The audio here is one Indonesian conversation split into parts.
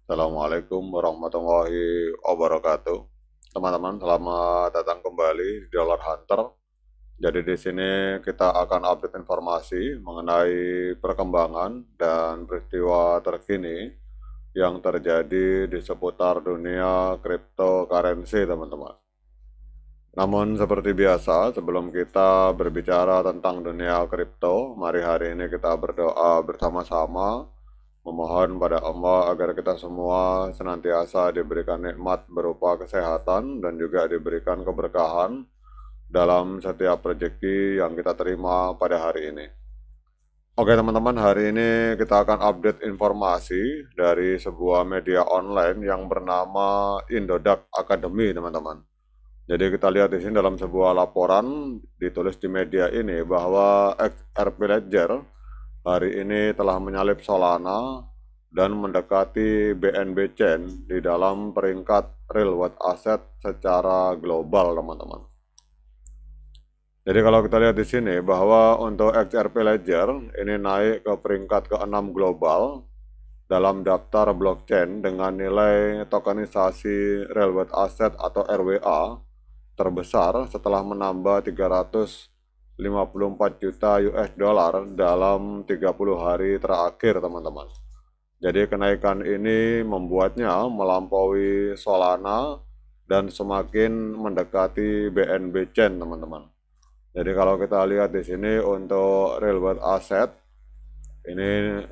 Assalamualaikum warahmatullahi wabarakatuh. Teman-teman, selamat datang kembali di Dollar Hunter. Jadi di sini kita akan update informasi mengenai perkembangan dan peristiwa terkini yang terjadi di seputar dunia cryptocurrency, teman-teman. Namun seperti biasa, sebelum kita berbicara tentang dunia kripto, mari hari ini kita berdoa bersama-sama memohon pada Allah agar kita semua senantiasa diberikan nikmat berupa kesehatan dan juga diberikan keberkahan dalam setiap rezeki yang kita terima pada hari ini. Oke teman-teman, hari ini kita akan update informasi dari sebuah media online yang bernama Indodax Academy, teman-teman. Jadi kita lihat di sini dalam sebuah laporan ditulis di media ini bahwa XRP Ledger hari ini telah menyalip Solana dan mendekati BNB Chain di dalam peringkat real world asset secara global, teman-teman. Jadi kalau kita lihat di sini bahwa untuk XRP Ledger ini naik ke peringkat ke-6 global dalam daftar blockchain dengan nilai tokenisasi real world asset atau RWA terbesar setelah menambah 354 juta US dollar dalam 30 hari terakhir, teman-teman. Jadi kenaikan ini membuatnya melampaui Solana dan semakin mendekati BNB Chain, teman-teman. Jadi kalau kita lihat di sini untuk real world asset ini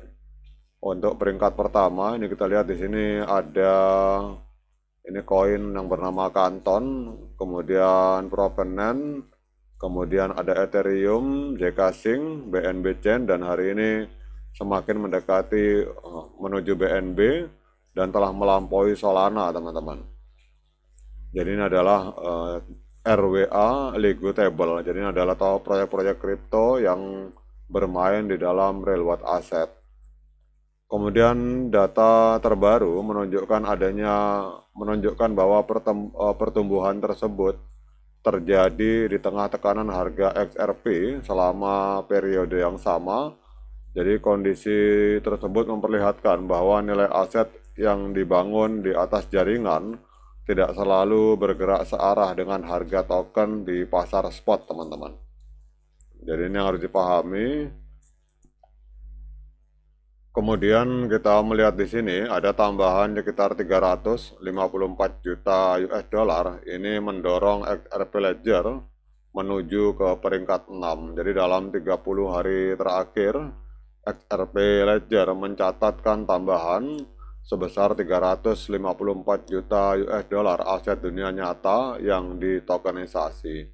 untuk peringkat pertama ini kita lihat di sini ada ini koin yang bernama Canton, kemudian Provenance, kemudian ada Ethereum, Zcash, BNB Chain, dan hari ini semakin mendekati menuju BNB dan telah melampaui Solana, teman-teman. Jadi ini adalah RWA Liquidable. Jadi ini adalah proyek-proyek kripto yang bermain di dalam real world asset. Kemudian data terbaru menunjukkan bahwa pertumbuhan tersebut terjadi di tengah tekanan harga XRP selama periode yang sama. Jadi kondisi tersebut memperlihatkan bahwa nilai aset yang dibangun di atas jaringan tidak selalu bergerak searah dengan harga token di pasar spot, teman-teman. Jadi ini yang harus dipahami. Kemudian kita melihat di sini ada tambahan sekitar 354 juta US dollar. Ini mendorong XRP Ledger menuju ke peringkat 6. Jadi dalam 30 hari terakhir, XRP Ledger mencatatkan tambahan sebesar 354 juta US dollar aset dunia nyata yang ditokenisasi.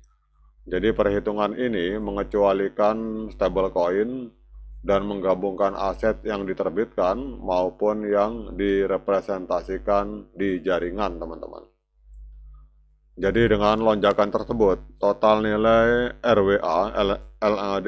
Jadi perhitungan ini mengecualikan stablecoin dan menggabungkan aset yang diterbitkan maupun yang direpresentasikan di jaringan, teman-teman. Jadi dengan lonjakan tersebut, total nilai RWA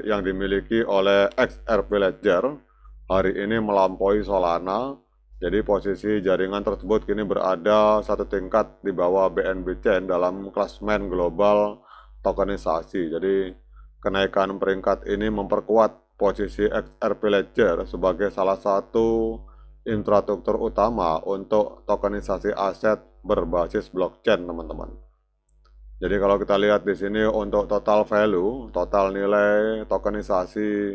yang dimiliki oleh XRP Ledger hari ini melampaui Solana. Jadi posisi jaringan tersebut kini berada satu tingkat di bawah BNB Chain dalam klasemen global tokenisasi. Jadi kenaikan peringkat ini memperkuat posisi XRP Ledger sebagai salah satu infrastruktur utama untuk tokenisasi aset berbasis blockchain, teman-teman. Jadi kalau kita lihat di sini untuk total value, total nilai tokenisasi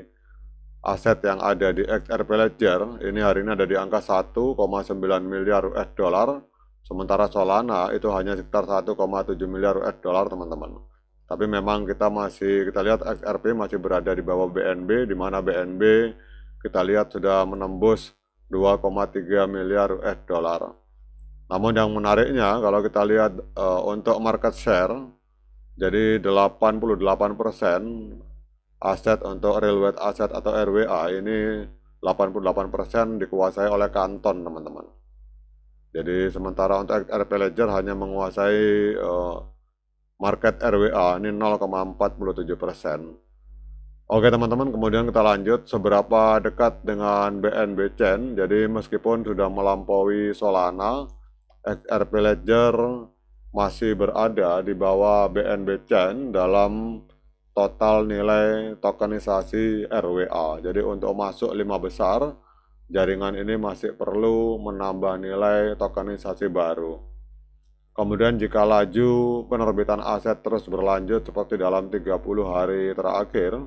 aset yang ada di XRP Ledger, ini hari ini ada di angka 1,9 miliar US dollar, sementara Solana itu hanya sekitar 1,7 miliar US dollar, teman-teman. Tapi memang kita lihat XRP masih berada di bawah BNB, di mana BNB kita lihat sudah menembus 2,3 miliar US dollar. Namun yang menariknya kalau kita lihat untuk market share, jadi 88% aset untuk real world asset atau RWA ini 88% dikuasai oleh Canton, teman-teman. Jadi sementara untuk XRP Ledger hanya menguasai market RWA ini 0,47%. Oke teman-teman, kemudian kita lanjut seberapa dekat dengan BNB Chain. Jadi meskipun sudah melampaui Solana, XRP Ledger masih berada di bawah BNB Chain dalam total nilai tokenisasi RWA. Jadi untuk masuk 5 besar, jaringan ini masih perlu menambah nilai tokenisasi baru. Kemudian jika laju penerbitan aset terus berlanjut seperti dalam 30 hari terakhir,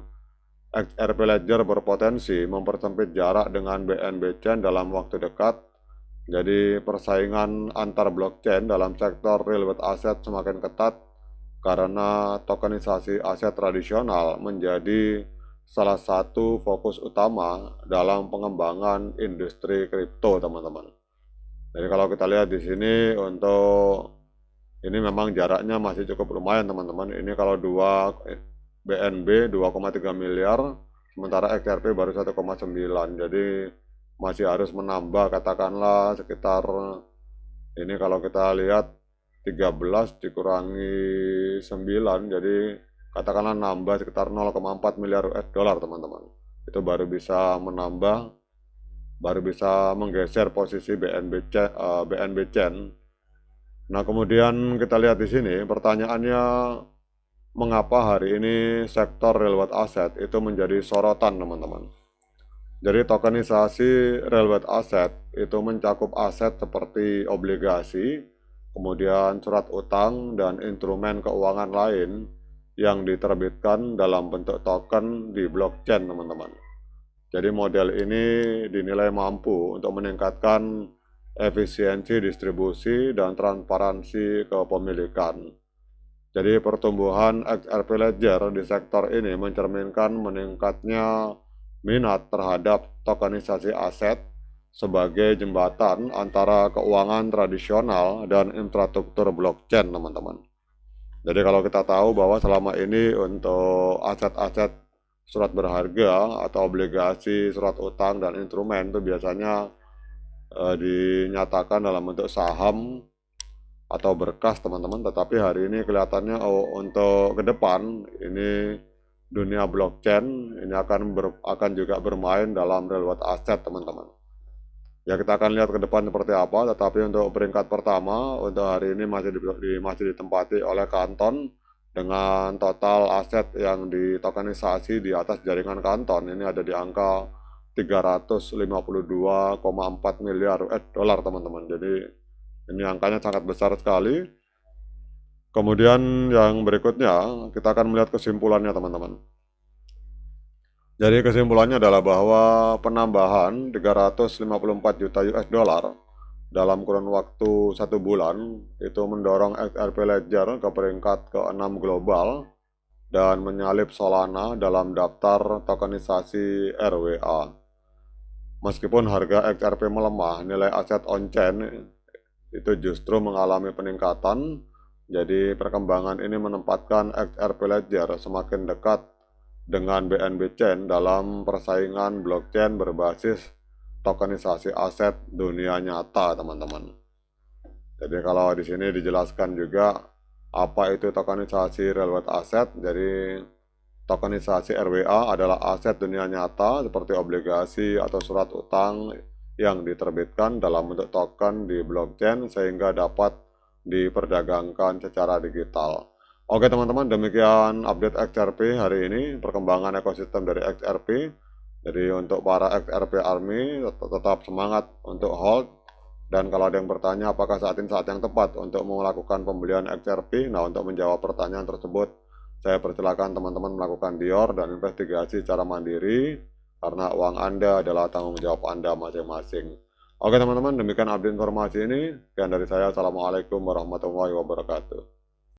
XRP Ledger berpotensi mempersempit jarak dengan BNB Chain dalam waktu dekat. Jadi persaingan antar blockchain dalam sektor real world asset semakin ketat karena tokenisasi aset tradisional menjadi salah satu fokus utama dalam pengembangan industri kripto, teman-teman. Jadi kalau kita lihat di sini untuk ini memang jaraknya masih cukup lumayan, teman-teman. Ini kalau BNB 2,3 miliar, sementara XRP baru 1,9. Jadi masih harus menambah katakanlah sekitar ini kalau kita lihat 13 dikurangi 9, jadi katakanlah nambah sekitar 0,4 miliar US dollar, teman-teman. Itu baru bisa menambah, baru bisa menggeser posisi BNB Chain. Nah, kemudian kita lihat di sini pertanyaannya, mengapa hari ini sektor real world asset itu menjadi sorotan, teman-teman? Jadi tokenisasi real world asset itu mencakup aset seperti obligasi, kemudian surat utang, dan instrumen keuangan lain yang diterbitkan dalam bentuk token di blockchain, teman-teman. Jadi model ini dinilai mampu untuk meningkatkan efisiensi distribusi dan transparansi kepemilikan. Jadi pertumbuhan XRP Ledger di sektor ini mencerminkan meningkatnya minat terhadap tokenisasi aset sebagai jembatan antara keuangan tradisional dan infrastruktur blockchain, teman-teman. Jadi kalau kita tahu bahwa selama ini untuk aset-aset surat berharga atau obligasi, surat utang, dan instrumen itu biasanya dinyatakan dalam bentuk saham atau berkas, teman-teman. Tetapi hari ini kelihatannya untuk ke depan ini dunia blockchain ini akan juga bermain dalam real world asset, teman-teman. Ya, kita akan lihat ke depan seperti apa, tetapi untuk peringkat pertama untuk hari ini masih ditempati oleh Canton dengan total aset yang ditokenisasi di atas jaringan Canton ini ada di angka 352,4 miliar US dollar, teman-teman. Jadi ini angkanya sangat besar sekali. Kemudian yang berikutnya kita akan melihat kesimpulannya, teman-teman. Jadi kesimpulannya adalah bahwa penambahan 354 juta US dollar dalam kurun waktu 1 bulan itu mendorong XRP Ledger ke peringkat ke-6 global dan menyalip Solana dalam daftar tokenisasi RWA. Meskipun harga XRP melemah, nilai aset on-chain itu justru mengalami peningkatan. Jadi perkembangan ini menempatkan XRP Ledger semakin dekat dengan BNB Chain dalam persaingan blockchain berbasis tokenisasi aset dunia nyata, teman-teman. Jadi kalau di sini dijelaskan juga apa itu tokenisasi real world asset. Jadi tokenisasi RWA adalah aset dunia nyata seperti obligasi atau surat utang yang diterbitkan dalam bentuk token di blockchain sehingga dapat diperdagangkan secara digital. Oke, teman-teman, demikian update XRP hari ini, perkembangan ekosistem dari XRP. Jadi untuk para XRP Army tetap semangat untuk hold. Dan kalau ada yang bertanya apakah saat ini saat yang tepat untuk melakukan pembelian XRP, nah untuk menjawab pertanyaan tersebut, saya persilakan teman-teman melakukan dior dan investigasi secara mandiri, karena uang Anda adalah tanggung jawab Anda masing-masing. Oke, teman-teman, demikian update informasi ini. Sekian dari saya. Assalamualaikum warahmatullahi wabarakatuh.